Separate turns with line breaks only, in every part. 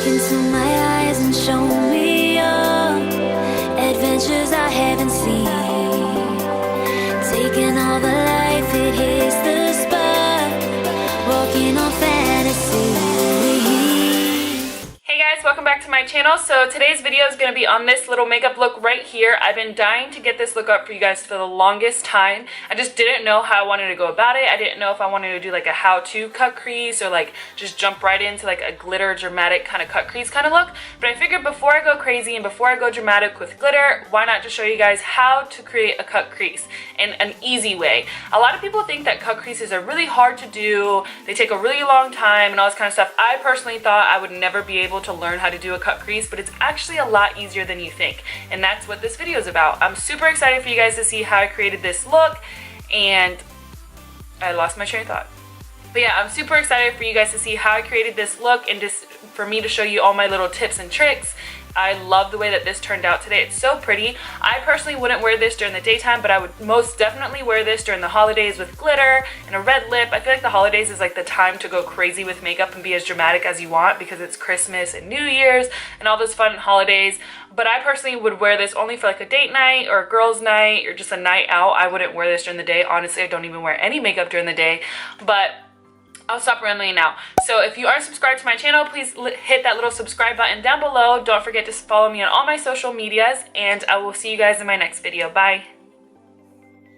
into my eyes and show me your adventures I haven't seen. Taking all the life, it hits the spot. Walking on fantasy.
Hey guys, welcome back to my channel. So today's video is going to be on this little makeup look right here. I've been dying to get this look up for you guys for the longest time. I just didn't know how I wanted to go about it. I didn't know if I wanted to do like a how-to cut crease or like just jump right into like a glitter dramatic kind of cut crease kind of look. But I figured before I go crazy and before I go dramatic with glitter, why not just show you guys how to create a cut crease in an easy way. A lot of people think that cut creases are really hard to do. They take a really long time and all this kind of stuff. I personally thought I would never be able to learn how to do a cut crease, but it's actually a lot easier than you think, and that's what this video is about. I'm super excited for you guys to see how I created this look, and I lost my train of thought. But yeah, I'm super excited for you guys to see how I created this look and just for me to show you all my little tips and tricks. I love the way that this turned out today. It's so pretty. I personally wouldn't wear this during the daytime, but I would most definitely wear this during the holidays with glitter and a red lip. I feel like the holidays is like the time to go crazy with makeup and be as dramatic as you want because it's Christmas and New Year's and all those fun holidays. But I personally would wear this only for like a date night or a girl's night or just a night out. I wouldn't wear this during the day. Honestly, I don't even wear any makeup during the day. But I'll stop rambling now. So if you aren't subscribed to my channel, please hit that little subscribe button down below. Don't forget to follow me on all my social medias, and I will see you guys in my next video. Bye.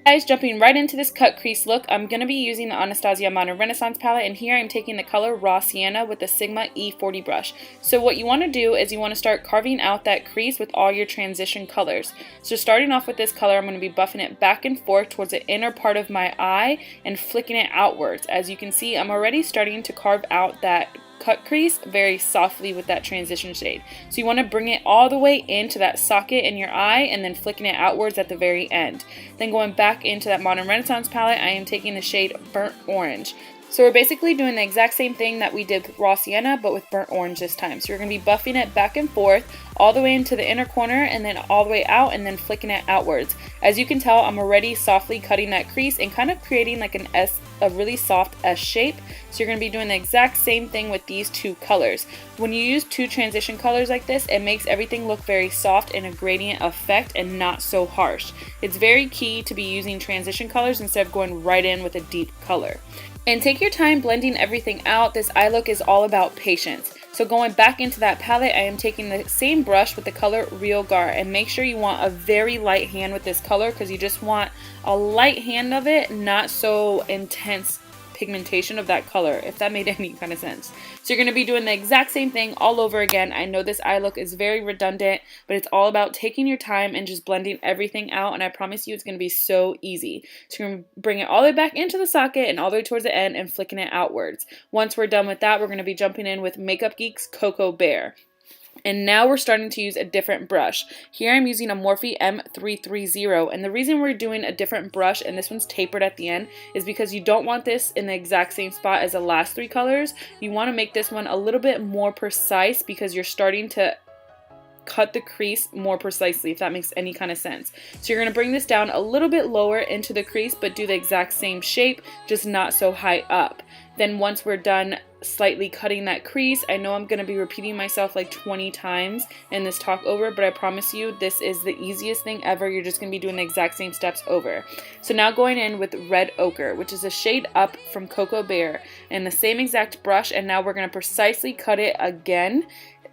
Guys, jumping right into this cut crease look, I'm going to be using the Anastasia Modern Renaissance palette, and here I'm taking the color Raw Sienna with the Sigma E40 brush. So what you want to do is you want to start carving out that crease with all your transition colors. So starting off with this color, I'm going to be buffing it back and forth towards the inner part of my eye and flicking it outwards. As you can see, I'm already starting to carve out that cut crease very softly with that transition shade. So you want to bring it all the way into that socket in your eye and then flicking it outwards at the very end. Then going back into that Modern Renaissance palette, I am taking the shade Burnt Orange. So we're basically doing the exact same thing that we did with Raw Sienna, but with Burnt Orange this time. So you're going to be buffing it back and forth all the way into the inner corner and then all the way out and then flicking it outwards. As you can tell, I'm already softly cutting that crease and kind of creating like a really soft S shape. So you're going to be doing the exact same thing with these two colors. When you use two transition colors like this, it makes everything look very soft and a gradient effect and not so harsh. It's very key to be using transition colors instead of going right in with a deep color. And take your time blending everything out. This eye look is all about patience. So going back into that palette, I am taking the same brush with the color Real Gar, and make sure you want a very light hand with this color because you just want a light hand of it, not so intense pigmentation of that color, if that made any kind of sense. So you're going to be doing the exact same thing all over again. I know this eye look is very redundant, but it's all about taking your time and just blending everything out, and I promise you it's going to be so easy. So you're going to bring it all the way back into the socket and all the way towards the end and flicking it outwards. Once we're done with that, we're going to be jumping in with Makeup Geek's Cocoa Bear. And now we're starting to use a different brush. Here I'm using a Morphe M330, and the reason we're doing a different brush and this one's tapered at the end is because you don't want this in the exact same spot as the last three colors. You want to make this one a little bit more precise because you're starting to cut the crease more precisely, if that makes any kind of sense. So you're going to bring this down a little bit lower into the crease but do the exact same shape, just not so high up. Then once we're done slightly cutting that crease, I know I'm going to be repeating myself like 20 times in this talk over, but I promise you this is the easiest thing ever. You're just going to be doing the exact same steps over. So now going in with Red Ochre, which is a shade up from Cocoa Bear, and the same exact brush, and now we're going to precisely cut it again.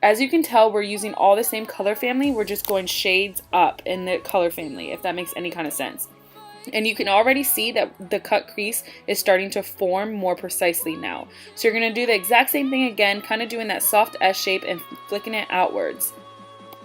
As you can tell, we're using all the same color family, we're just going shades up in the color family, if that makes any kind of sense. And you can already see that the cut crease is starting to form more precisely now. So you're going to do the exact same thing again, kind of doing that soft S shape and flicking it outwards.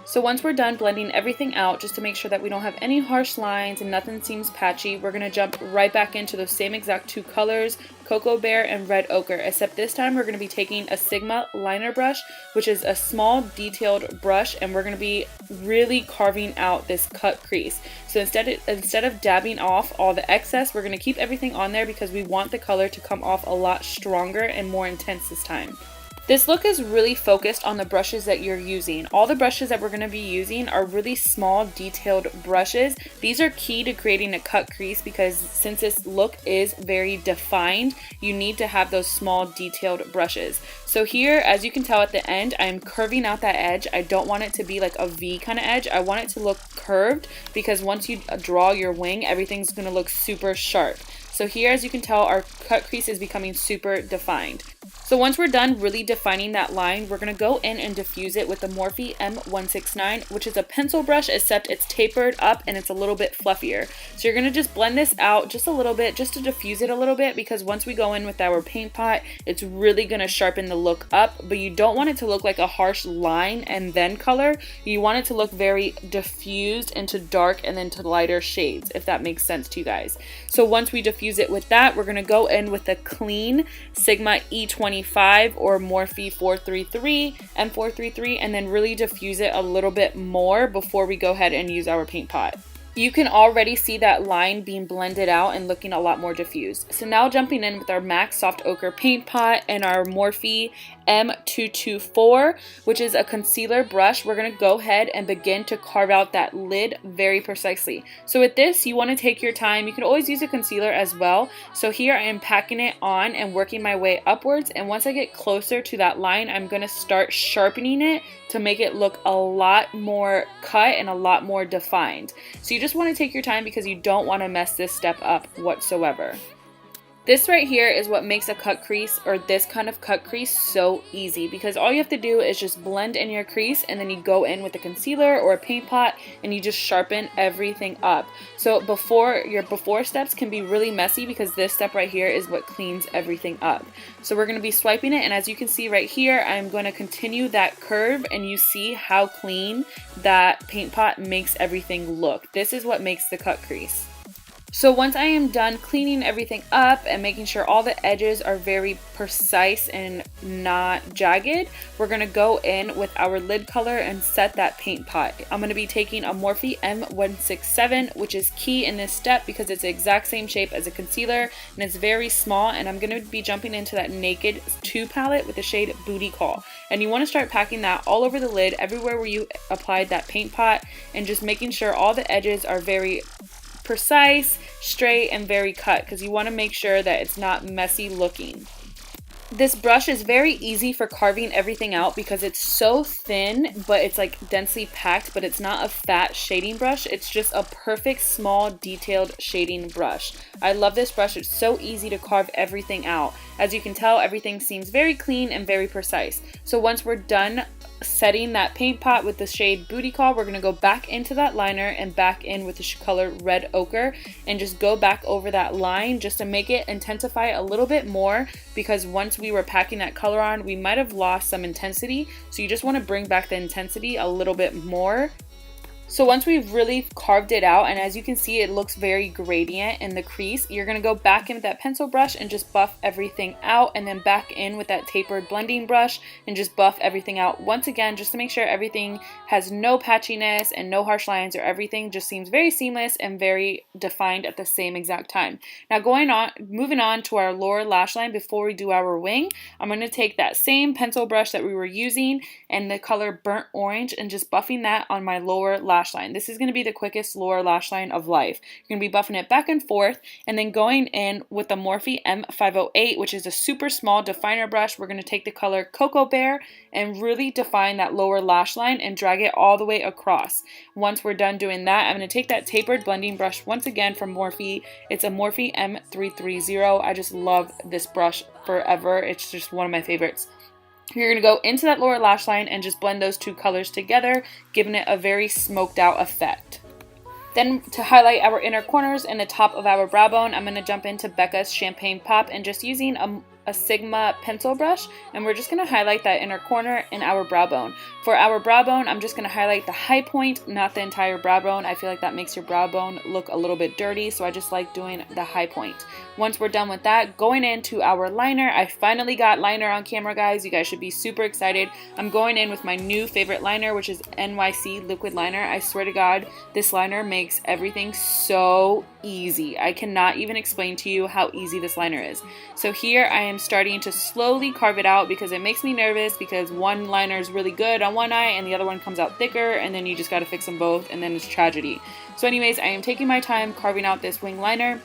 So once we're done blending everything out, just to make sure that we don't have any harsh lines and nothing seems patchy, we're going to jump right back into those same exact two colors, Cocoa Bear and Red Ochre, except this time we're going to be taking a Sigma liner brush, which is a small detailed brush, and we're going to be really carving out this cut crease. So instead of dabbing off all the excess, we're going to keep everything on there because we want the color to come off a lot stronger and more intense this time. This look is really focused on the brushes that you're using. All the brushes that we're going to be using are really small, detailed brushes. These are key to creating a cut crease because since this look is very defined, you need to have those small, detailed brushes. So here, as you can tell at the end, I'm curving out that edge. I don't want it to be like a V kind of edge. I want it to look curved because once you draw your wing, everything's going to look super sharp. So here, as you can tell, our cut crease is becoming super defined. So once we're done really defining that line, we're going to go in and diffuse it with the Morphe M169, which is a pencil brush, except it's tapered up and it's a little bit fluffier. So you're going to just blend this out just a little bit, just to diffuse it a little bit, because once we go in with our paint pot, it's really going to sharpen the look up, but you don't want it to look like a harsh line and then color. You want it to look very diffused into dark and then to lighter shades, if that makes sense to you guys. So once we diffuse it with that, we're going to go in with a clean Sigma E25 or Morphe 433 M433 and then really diffuse it a little bit more before we go ahead and use our paint pot. You can already see that line being blended out and looking a lot more diffused. So now jumping in with our MAC Soft Ochre paint pot and our Morphe M224, which is a concealer brush, we're going to go ahead and begin to carve out that lid very precisely. So with this, you want to take your time. You can always use a concealer as well. So here I am packing it on and working my way upwards, and once I get closer to that line, I'm going to start sharpening it to make it look a lot more cut and a lot more defined. So you just want to take your time because you don't want to mess this step up whatsoever. This right here is what makes a cut crease, or this kind of cut crease, so easy, because all you have to do is just blend in your crease and then you go in with a concealer or a paint pot and you just sharpen everything up. So your before steps can be really messy because this step right here is what cleans everything up. So we're going to be swiping it, and as you can see right here, I'm going to continue that curve and you see how clean that paint pot makes everything look. This is what makes the cut crease. So once I am done cleaning everything up and making sure all the edges are very precise and not jagged, we're going to go in with our lid color and set that paint pot. I'm going to be taking a Morphe M167, which is key in this step because it's the exact same shape as a concealer and it's very small, and I'm going to be jumping into that Naked 2 palette with the shade Booty Call. And you want to start packing that all over the lid, everywhere where you applied that paint pot, and just making sure all the edges are very precise, straight, and very cut, because you want to make sure that it's not messy looking. This brush is very easy for carving everything out because it's so thin, but it's like densely packed, but it's not a fat shading brush. It's just a perfect small detailed shading brush. I love this brush. It's so easy to carve everything out. As you can tell, everything seems very clean and very precise. So once we're done setting that paint pot with the shade Booty Call, we're going to go back into that liner and back in with the color Red Ochre and just go back over that line just to make it intensify a little bit more, because once we were packing that color on, we might have lost some intensity. So you just want to bring back the intensity a little bit more. So once we've really carved it out, and as you can see, it looks very gradient in the crease, you're going to go back in with that pencil brush and just buff everything out, and then back in with that tapered blending brush and just buff everything out once again, just to make sure everything has no patchiness and no harsh lines, or everything just seems very seamless and very defined at the same exact time. Now moving on to our lower lash line before we do our wing, I'm going to take that same pencil brush that we were using and the color Burnt Orange and just buffing that on my lower lash line. This is going to be the quickest lower lash line of life. You're going to be buffing it back and forth, and then going in with the Morphe M508, which is a super small definer brush. We're going to take the color Cocoa Bear and really define that lower lash line and drag it all the way across. Once we're done doing that, I'm going to take that tapered blending brush once again from Morphe. It's a Morphe M330. I just love this brush forever. It's just one of my favorites. You're going to go into that lower lash line and just blend those two colors together, giving it a very smoked out effect. Then to highlight our inner corners and the top of our brow bone, I'm going to jump into Becca's Champagne Pop and just using a Sigma pencil brush, and we're just going to highlight that inner corner in our brow bone. For our brow bone, I'm just going to highlight the high point, not the entire brow bone. I feel like that makes your brow bone look a little bit dirty, so I just like doing the high point. Once we're done with that, going into our liner. I finally got liner on camera, guys. You guys should be super excited. I'm going in with my new favorite liner, which is NYC liquid liner. I swear to God, this liner makes everything so easy. I cannot even explain to you how easy this liner is. So here I am starting to slowly carve it out because it makes me nervous, because one liner is really good on one eye and the other one comes out thicker, and then you just got to fix them both and then it's tragedy. So anyways, I am taking my time carving out this wing liner.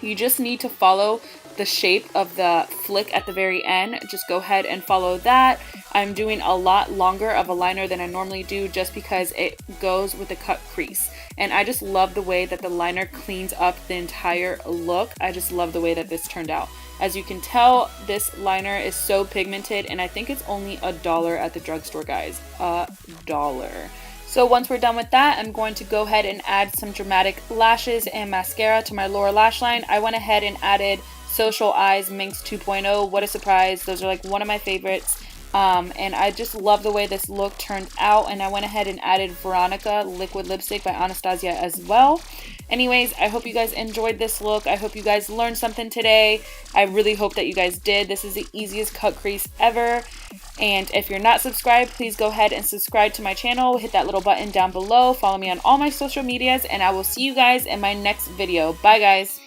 You just need to follow the shape of the flick at the very end. Just go ahead and follow that. I'm doing a lot longer of a liner than I normally do just because it goes with the cut crease. And I just love the way that the liner cleans up the entire look. I just love the way that this turned out. As you can tell, this liner is so pigmented, and I think it's only $1 at the drugstore, guys. $1. So once we're done with that, I'm going to go ahead and add some dramatic lashes and mascara to my lower lash line. I went ahead and added Social Eyes MINX 2.0. What a surprise. Those are like one of my favorites. And I just love the way this look turned out, and I went ahead and added Veronica liquid lipstick by Anastasia as well. Anyways, I hope you guys enjoyed this look. I hope you guys learned something today. I really hope that you guys did. This is the easiest cut crease ever. And if you're not subscribed, please go ahead and subscribe to my channel. Hit that little button down below. Follow me on all my social medias, and I will see you guys in my next video. Bye, guys.